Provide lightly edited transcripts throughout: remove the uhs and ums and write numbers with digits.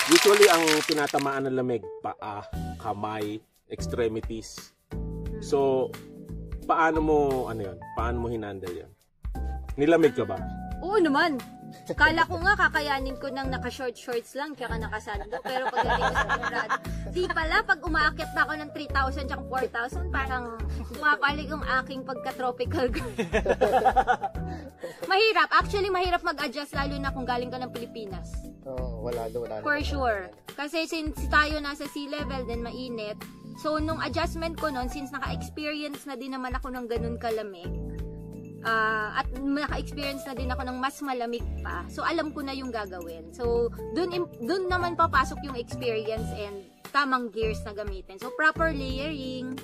Usually, ang tinatamaan ng lamig, paa, kamay, extremities. So, paano mo, paano mo hinandle yan? Nilamig ka ba? Oo naman. Kala ko nga kakayanin ko ng naka-shorts lang kaya nakasando. Pero pagdating ko sa Colorado, di pala pag umaakit na ako ng 3,000 tsaka 4,000, parang pumapalig yung aking pagka-tropical girl. Mahirap. Actually, mahirap mag-adjust lalo na kung galing ka ng Pilipinas. Wala. For sure. Kasi since tayo nasa sea level, then mainit. So, nung adjustment ko nun, since naka-experience na din naman ako ng ganun kalamig, at naka-experience na din ako ng mas malamig pa. So, alam ko na yung gagawin. So, dun naman papasok yung experience and tamang gears na gamitin. So, proper layering,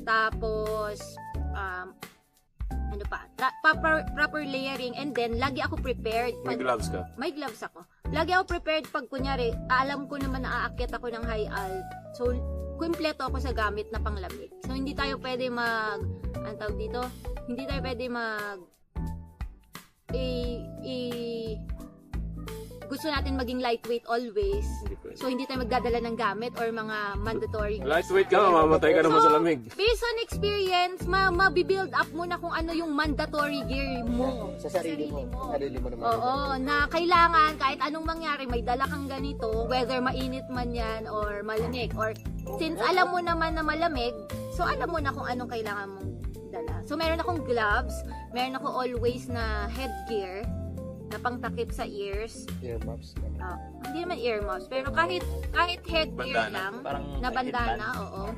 tapos, proper layering, and then, lagi ako prepared. May gloves ka? May gloves ako. Lagi ako prepared pag, kunyari, alam ko naman na aakyat ako ng high alt. So, kumpleto ako sa gamit na panglamig. So, hindi tayo pwede ang tawag dito, hindi tayo pwede gusto natin maging lightweight always. So, hindi tayo magdadala ng gamit or mga mandatory. Lightweight ka, mamamatay ka naman sa lamig. Based on experience, mabibuild up mo na kung ano yung mandatory gear mo. Sa sarili mo. Sarili mo naman. Oo, na kailangan kahit anong mangyari, may dala kang ganito, whether mainit man yan or malamig. Or since alam mo naman na malamig, so alam mo na kung anong kailangan mong dala. So, meron akong gloves, meron ako always na headgear, na pangtakip sa ears. Earmuffs. Hindi naman earmuffs, pero kahit headgear lang, na bandana, oo.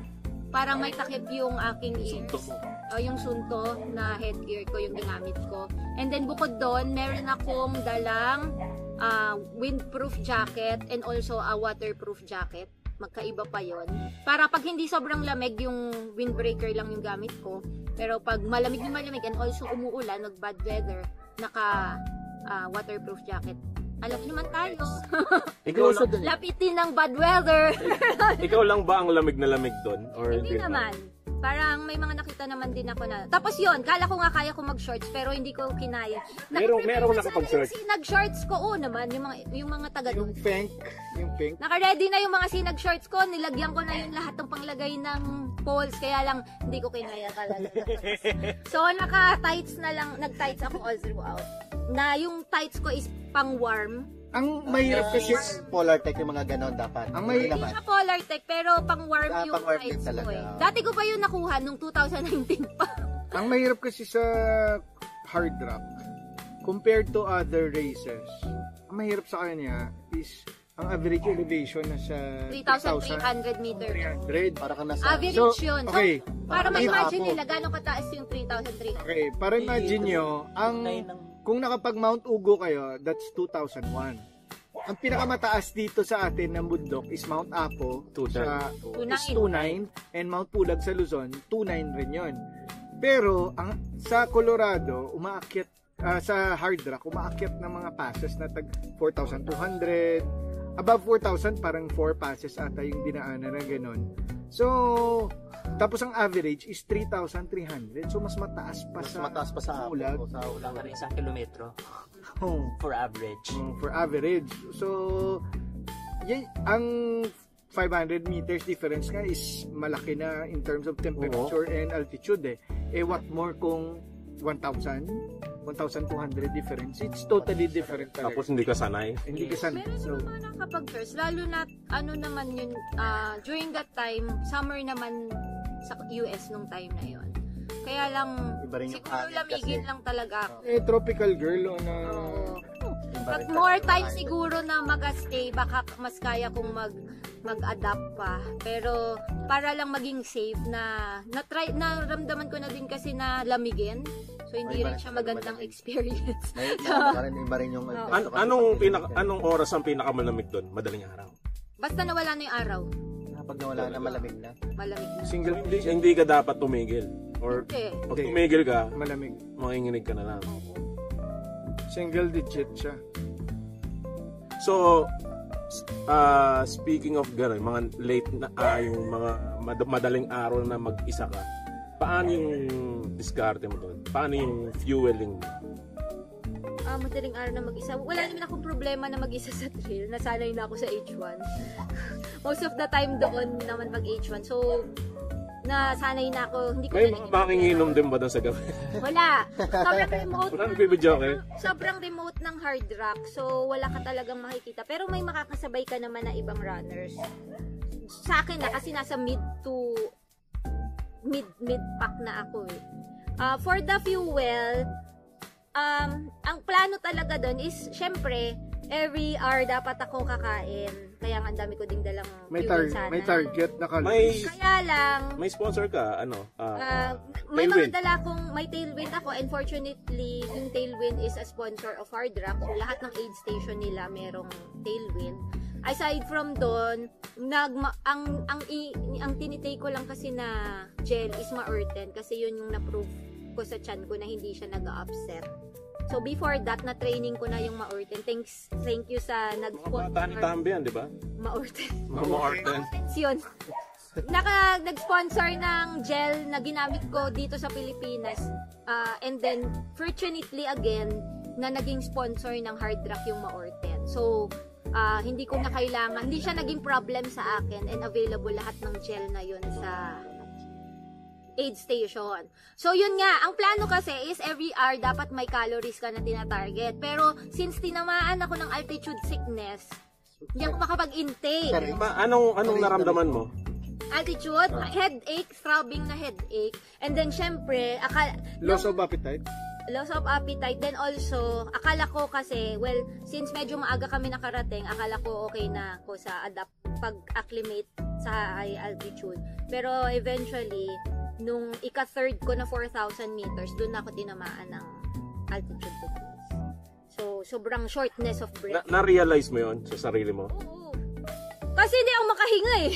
Parang may takip yung aking ears. O yung sunto na headgear ko, yung ginamit ko. And then bukod doon, meron akong dalang windproof jacket and also a waterproof jacket. Magkaiba pa yon. Para pag hindi sobrang lamig, yung windbreaker lang yung gamit ko. Pero pag malamig and also umuulan, bad weather, waterproof jacket. Alam naman tayo. Lapitin ng bad weather. Ikaw lang ba ang lamig na lamig doon? Hindi naman. Parang may mga nakita naman din ako na. Tapos yun, kala ko nga kaya ko mag-shorts pero hindi ko kinaya. Merong nakapag-shorts. Sinag-shorts ko, naman, yung mga taga doon. Yung pink. Naka-ready na yung mga sinag-shorts ko, nilagyan ko na yung lahat ng panglagay ng poles, kaya lang hindi ko kinaya talaga. So, naka-tights na lang, nag-tights ako all throughout. Na yung tights ko is pang-warm. Ang mahirap kasi Polartec yung mga ganon dapat. Ang mahirap. Hindi na Polartec pero pang-warm yung pang-warm tights din ko talaga. Dati ko pa yun nakuha nung 2019 pa. Ang mahirap kasi sa hard rock compared to other races, ang mahirap sa kanya is ang average elevation nasa 3,300 meters. 300. Para ka nasa Average yun. So, okay. para ma-imagine nila gano'ng kataas yung 3,300. Okay, para imagine nyo, kung nakapag Mount Ugo kayo, that's 2001. Ang pinakamataas dito sa atin ng bundok is Mount Apo, sa 29, and Mount Pulag sa Luzon, 29 rin yun. Pero sa Colorado, umaakyat sa hard rock, umaakyat ng mga passes na tag 4,200, above 4,000, parang 4 passes ata yung dinaanan na gano'n. So, tapos ang average is 3,300. So, mas mataas pa sa Pulag. Sa Wala ka rin isang kilometro. Oh. For average. For average. So, ang 500 meters difference nga is malaki na in terms of temperature and altitude what more kung 1,200 difference. It's totally different talaga. Tapos hindi ka sanay. Hindi ka sanay. Meron So, naman nakapag-first, lalo na naman yun, during that time, summer naman sa US nung time na yun. Kaya lang, siguro lamigin lang talaga ako. tropical girl na Pag more time siguro na mag-stay, baka mas kaya kong mag-adapt pa. Pero para lang maging safe naramdaman ko na din kasi na lamigin. So hindi rin siya magandang experience. Iba rin yung Anong oras ang pinakamalamig doon? Madaling araw. Basta nawala na yung araw. pag nawala na malamig na. Malamig na. single Hindi ka dapat tumigil. Or pag tumigil ka, malamig. manginginig ka na lang. Single digit siya. So, speaking of gano'n, mga late na, yung mga madaling araw na mag-isa ka, paano yung diskarte mo doon? Paano yung fueling mo? Madaling araw na mag-isa. Wala naman akong problema na mag-isa sa trail. Nasanay na ako sa H1. Most of the time doon naman mag H1. So, nasanay na ako. Hindi ko may makinginom din ba doon sa gabi? Wala. Sobrang remote. Wala nagbibidyo kayo? Sobrang remote ng hard rock. So, wala ka talagang makikita. Pero may makakasabay ka naman na ibang runners. Sa akin na, kasi nasa mid pack na ako eh. For the fuel, ang plano talaga doon is, syempre, every hour dapat ako kakain. Kaya ang dami ko ding dalang fuel sana. May target na calories. Kaya lang, may sponsor ka, may mga dala kong, may Tailwind ako. Unfortunately, yung Tailwind is a sponsor of Hard Rock. So, lahat ng aid station nila merong Tailwind. Aside from doon, ang tinitake ko lang kasi na gel is Maurten kasi yun yung na-prove ko sa chan ko na hindi siya nag-upset. So before that, na-training ko na yung Maurten. Thank you sa nag-sponsor. Mga bata ni Tambi yan, di ba? Maurten. Maurten. Yun. Nag-sponsor ng gel na ginamit ko dito sa Pilipinas. And then, fortunately again, na naging sponsor ng Hard Rock yung Maurten. So, hindi ko na kailangan, hindi siya naging problem sa akin and available lahat ng gel na yun sa aid station. So yun nga, ang plano kasi is every hour dapat may calories ka na tinatarget. Pero since tinamaan ako ng altitude sickness, hindi ako makapag-intake. Anong naramdaman mo? Altitude, headache, throbbing na headache. And then syempre, loss of appetite. Loss of appetite. Then also, akala ko kasi, well, since medyo maaga kami nakarating, akala ko okay na ako sa pag-acclimate sa high altitude. Pero eventually, nung ika-third ko na 4,000 meters, doon ako tinamaan ng altitude sickness. So, sobrang shortness of breath. Na-realize mo yun sa sarili mo? Oo. Kasi hindi ako makahinga eh.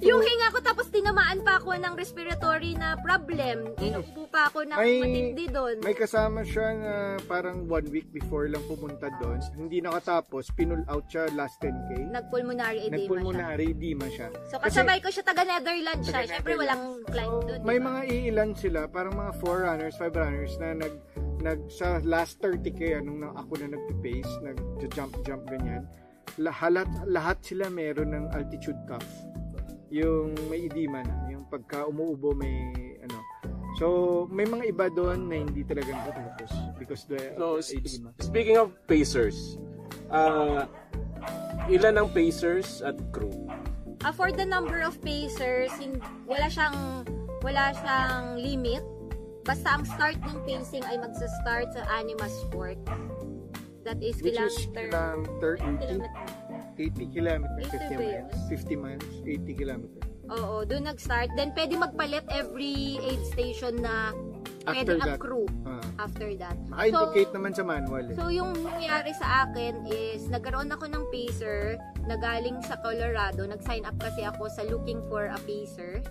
Yung hinga ko tapos tinamaan pa ako ng respiratory na problem. Inuubo pa ako ng matindi doon. May kasama siya na parang 1 week before lang pumunta doon. Hindi nakatapos, pinull out siya last 10K. Nag-pulmonary edema siya. So kasabay ko siya, taga-Netherlands siya. Siyempre walang climb doon. May mga iilan sila, parang mga 4 runners, 5 runners na sa last 30K, nung ako na nag-pace, nag-jump ganyan. Lahat sila meron ng altitude cough. Yung may edema na, yung pagka umuubo may So, may mga iba doon na hindi talaga nakatapos because edema. Speaking of pacers, ilan ang pacers at crew? For the number of pacers, wala siyang limit. Basta ang start ng pacing ay magsa-start sa Anima Sport. That is kilometer 80 kilometers, 50 miles, 80 kilometers. Oo, doon nag-start. Then pwede magpalit every aid station na pwede ang crew after that. Maka-indicate naman sa manual eh. So yung nangyari sa akin is nagkaroon ako ng pacer na galing sa Colorado. Nag-sign up kasi ako sa looking for a pacer.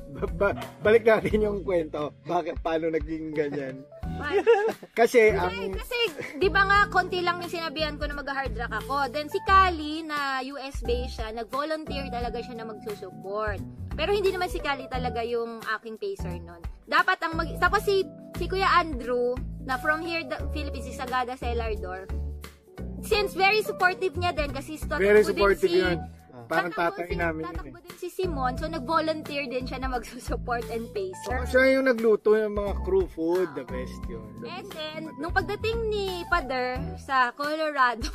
Balik natin yung kwento. Paano naging ganyan? Kasi di ba nga konti lang yung sinabihan ko na mag-hard rock ako. Then si Kali na US based siya, nag-volunteer talaga siya na magsusupport. Pero hindi naman si Kali talaga yung aking pacer nun. Dapat tapos si Kuya Andrew na from here the Philippines, si Sagada Celardor. Since very supportive niya din kasi very supportive yun. Parang tatay namin yun tatakbo din si Simon, so nag-volunteer din siya na magsusupport and pacer. Siya yung nagluto ng mga crew food, the best yun. And then, nung pagdating ni Pader sa Colorado,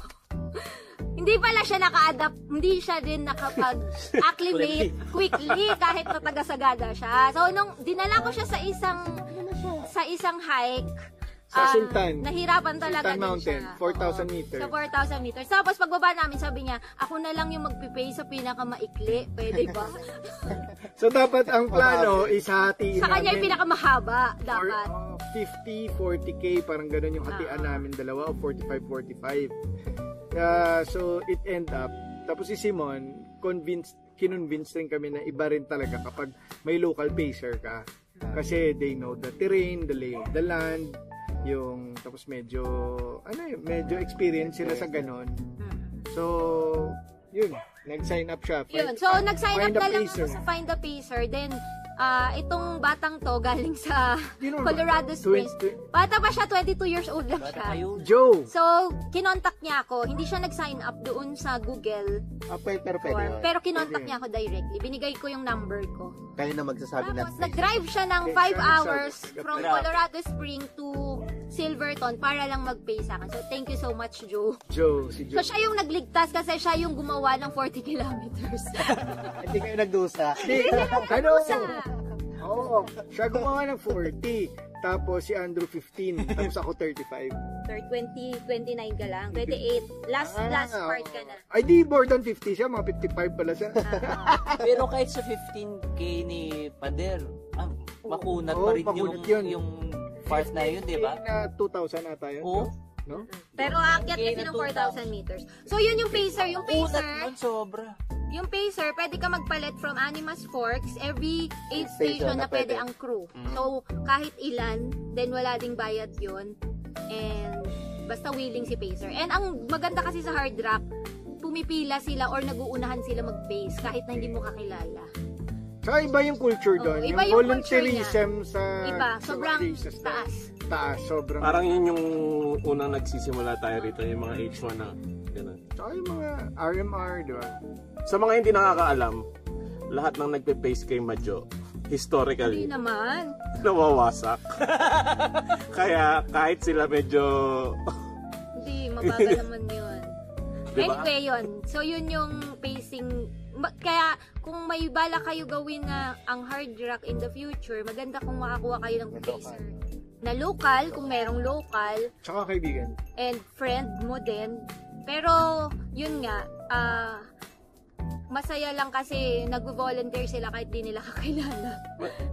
hindi pala siya naka-adapt, hindi siya din nakapag-acclimate quickly kahit na taga-Sagada siya. So, nung dinala ko siya sa isang hike, sa Sultan. Nahirapan talaga Sultan Mountain, 4,000 meters. Sa 4,000 meters. Tapos pagbaba namin, sabi niya, ako na lang yung magpipay sa pinakamaikli. Pwede ba? So dapat ang plano is hatiin sa kanya yung pinakamahaba. Dapat. 50, 40K, parang ganun yung hatian namin dalawa, o 45. So it end up, tapos si Simon, kinonvince rin kami na iba rin talaga kapag may local pacer ka. Kasi they know the terrain, the lay of the land, tapos medyo experience sila sa ganon. So, yun, nag-sign up siya. So, nag-sign up na lang ako sa Find the Pacer. Then, itong batang to galing sa Colorado Springs. Bata pa siya, 22 years old lang siya. Joe. So, kinontak niya ako. Hindi siya nag-sign up doon sa Google Pero form. Pero kinontak niya ako directly. Binigay ko yung number ko. Kayo na magsasabi na. Tapos, nag-drive siya ng 5 hours from Colorado Springs to Silverton para lang mag-pay sa akin. So, thank you so much, Joe. Si So, Joe. siya yung nagligtas kasi siya yung gumawa ng 40 kilometers. Hindi kayo nagdusa. Ano? Oo, siya gumawa ng 40. Tapos si Andrew 15. Tapos ako 35. Sir, 29 ka lang. 28. Last part ka na. Ay, di more than 50 siya. Mga 55 pala siya. Pero kahit sa 15K ni Pader, makunat pa rin makunat yun. yung part na yun, di ba? Na 2,000 ata yun. Oo. No? Pero aakyat kasi ng 4,000 meters. So, yun yung pacer. Yung pacer, Kunat nun, sobra. yung pacer, pwede ka magpalit from Animas Forks every 8 station na pwede ang crew. So, kahit ilan, then wala ding bayad yun. And, basta willing si pacer. And ang maganda kasi sa hard rock, pumipila sila or naguunahan sila mag-pace kahit na hindi mo kakilala. Saka iba yung culture doon. iba Yung yung volunteerism sa Iba, sa sobrang races na- taas. Taas, sobrang. Parang yun yung unang nagsisimula tayo rito, yung mga H1 na gano'n. Saka yung mga RMR, di ba? Sa mga hindi nakakaalam, lahat ng nagpe-pace kay Madjo, historically, Hindi naman. nawawasak. Kaya kahit sila medyo... Hindi, mabagal naman yun. Diba? Anyway, yun. So, yun yung pacing. Kaya, kung may bala kayo gawin na ang hard rock in the future, maganda kung makakuha kayo ng pacer na local, kung merong local, Tsaka kaibigan. and friend mo din. Pero, yun nga, masaya lang kasi nag-volunteer sila kahit di nila kakilala.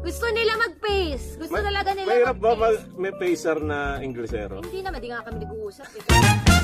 Gusto nila mag-pace. Gusto talaga nila Mahirap ba mag-pace. may pacer na Inglesero? Hindi naman, di nga kami nag-uusap. Eh.